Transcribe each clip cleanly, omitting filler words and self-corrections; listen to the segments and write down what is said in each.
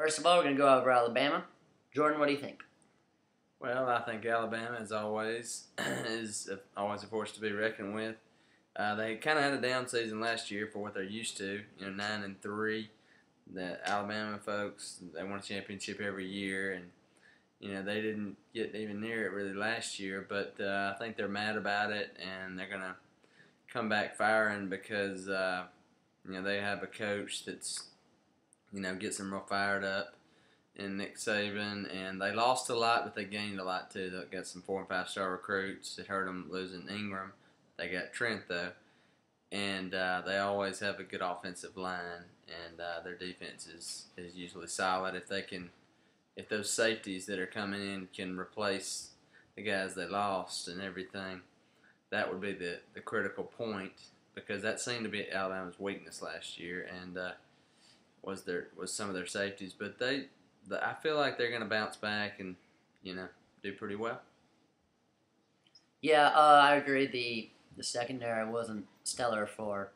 First of all, we're going to go over Alabama. Jordan, what do you think? Well, I think Alabama, as always, is always a force to be reckoned with. They kind of had a down season last year for what they're used to. 9-3. The Alabama folks, they won a championship every year, and they didn't get even near it really last year. But I think they're mad about it, and they're gonna come back firing because they have a coach that's gets them real fired up. And Nick Saban, and they lost a lot, but they gained a lot too. They got some 4- and 5-star recruits. It hurt them losing Ingram. They got Trent though, and they always have a good offensive line, and their defense is usually solid. If those safeties that are coming in can replace the guys they lost and everything, that would be the critical point, because that seemed to be Alabama's weakness last year, and was some of their safeties, but I feel like they're going to bounce back and, do pretty well. Yeah, I agree. The secondary wasn't stellar for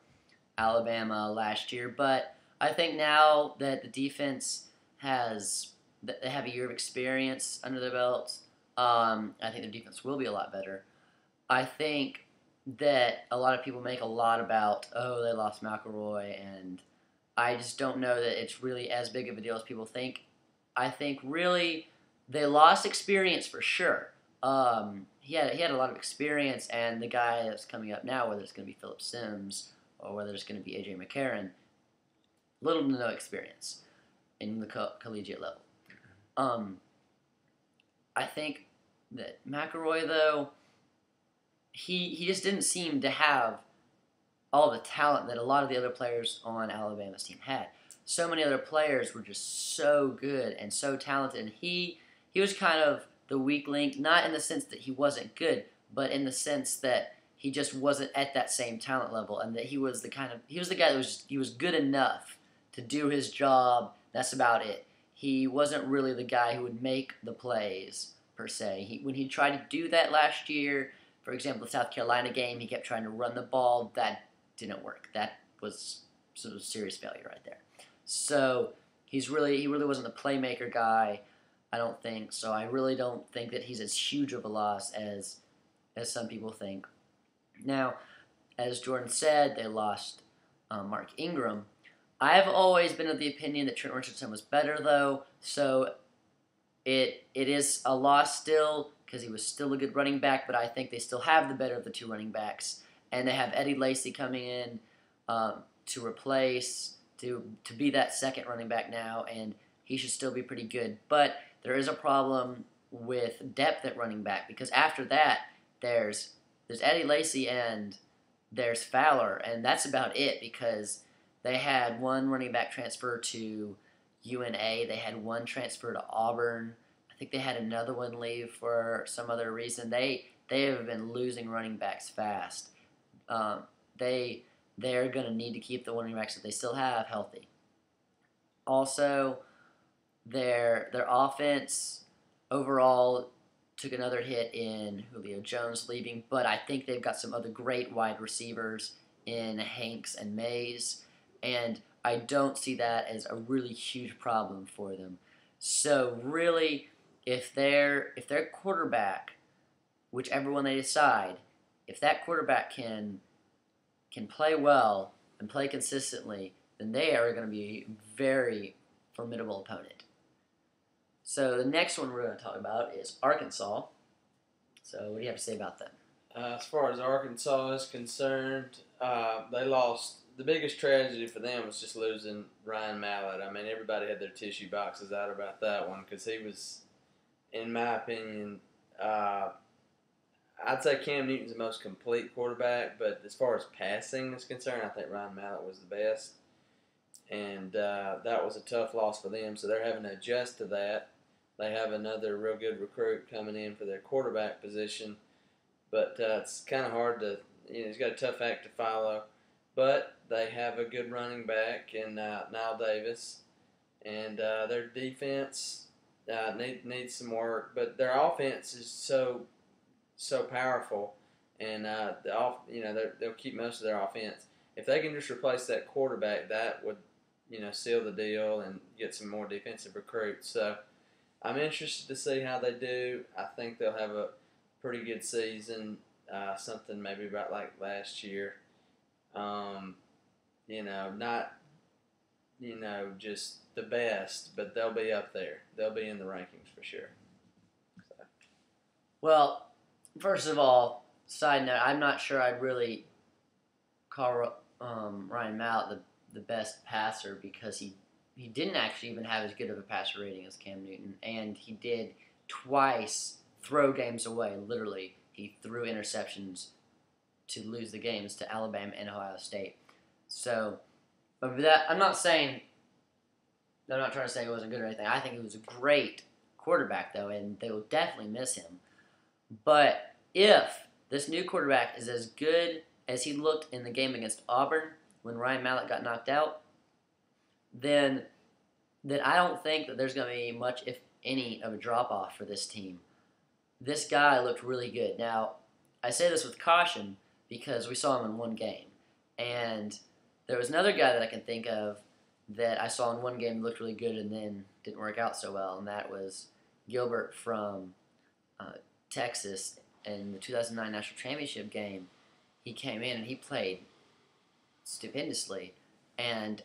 Alabama last year, but I think now that the defense they have a year of experience under their belts, I think their defense will be a lot better. I think that a lot of people make a lot about, they lost McElroy, and I just don't know that it's really as big of a deal as people think. I think really they lost experience for sure. He had a lot of experience, and the guy that's coming up now, whether it's going to be Phillip Sims or whether it's going to be A.J. McCarron, little to no experience in the collegiate level. I think that McElroy, though, he just didn't seem to have all the talent that a lot of the other players on Alabama's team had. So many other players were just so good and so talented, and he was kind of the weak link, not in the sense that he wasn't good, but in the sense that he just wasn't at that same talent level, and that he was the guy that was good enough to do his job. That's about it. He wasn't really the guy who would make the plays per se. When he tried to do that last year, for example, the South Carolina game, he kept trying to run the ball. That didn't work. That was sort of serious failure right there. So he really wasn't the playmaker guy, I don't think. So I really don't think that he's as huge of a loss as some people think. Now, as Jordan said, they lost Mark Ingram. I've always been of the opinion that Trent Richardson was better, though. So it is a loss still, because he was still a good running back. But I think they still have the better of the two running backs, and they have Eddie Lacy coming in to replace. To be that second running back now, and he should still be pretty good. But there is a problem with depth at running back, because after that, there's Eddie Lacy and there's Fowler, and that's about it, because they had one running back transfer to UNA, they had one transfer to Auburn, I think they had another one leave for some other reason. They have been losing running backs fast. They're going to need to keep the running backs that they still have healthy. Also, their offense overall took another hit in Julio Jones leaving, but I think they've got some other great wide receivers in Hanks and Mays, and I don't see that as a really huge problem for them. So really, if their quarterback, whichever one they decide, if that quarterback can play well and play consistently, then they are going to be a very formidable opponent. So the next one we're going to talk about is Arkansas. So what do you have to say about them? As far as Arkansas is concerned, they lost. The biggest tragedy for them was just losing Ryan Mallett. I mean, everybody had their tissue boxes out about that one, because he was, in my opinion, I'd say Cam Newton's the most complete quarterback, but as far as passing is concerned, I think Ryan Mallett was the best. And that was a tough loss for them, so they're having to adjust to that. They have another real good recruit coming in for their quarterback position, but it's kind of hard to, he's got a tough act to follow. But they have a good running back in Nile Davis, and their defense needs some work, but their offense is so powerful, and they'll keep most of their offense. If they can just replace that quarterback, that would seal the deal and get some more defensive recruits. So I'm interested to see how they do. I think they'll have a pretty good season, something maybe about like last year. Not just the best, but they'll be up there. They'll be in the rankings for sure. So. Well, first of all, side note, I'm not sure I'd really call Ryan Mallett the best passer because he didn't actually even have as good of a passer rating as Cam Newton, and he did twice throw games away. Literally, he threw interceptions to lose the games to Alabama and Ohio State. So, of that, I'm not trying to say it wasn't good or anything. I think he was a great quarterback, though, and they will definitely miss him. But if this new quarterback is as good as he looked in the game against Auburn when Ryan Mallett got knocked out, then I don't think that there's going to be much, if any, of a drop-off for this team. This guy looked really good. Now, I say this with caution because we saw him in one game. And there was another guy that I can think of that I saw in one game looked really good and then didn't work out so well, and that was Gilbert from Texas in the 2009 National Championship game. He came in and he played stupendously, and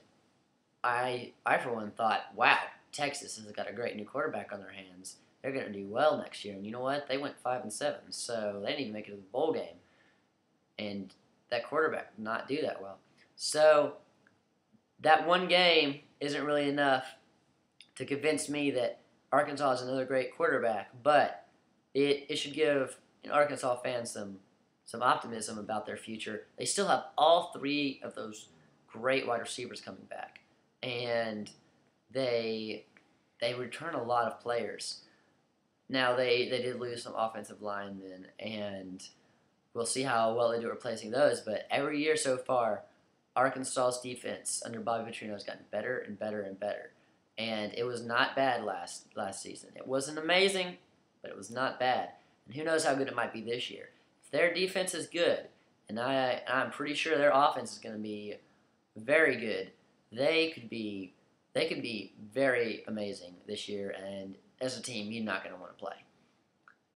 I for one thought, wow, Texas has got a great new quarterback on their hands. They're going to do well next year. And you know what? They went 5-7, so they didn't even make it to the bowl game. And that quarterback did not do that well. So that one game isn't really enough to convince me that Arkansas is another great quarterback, but it should give Arkansas fans some optimism about their future. They still have all three of those great wide receivers coming back, and they return a lot of players. Now, they did lose some offensive linemen, and we'll see how well they do replacing those, but every year so far, Arkansas's defense under Bobby Petrino has gotten better and better and better, and it was not bad last season. It wasn't amazing, but it was not bad, and who knows how good it might be this year. If their defense is good, and I'm pretty sure their offense is going to be very good, they could be very amazing this year, and as a team, you're not going to want to play.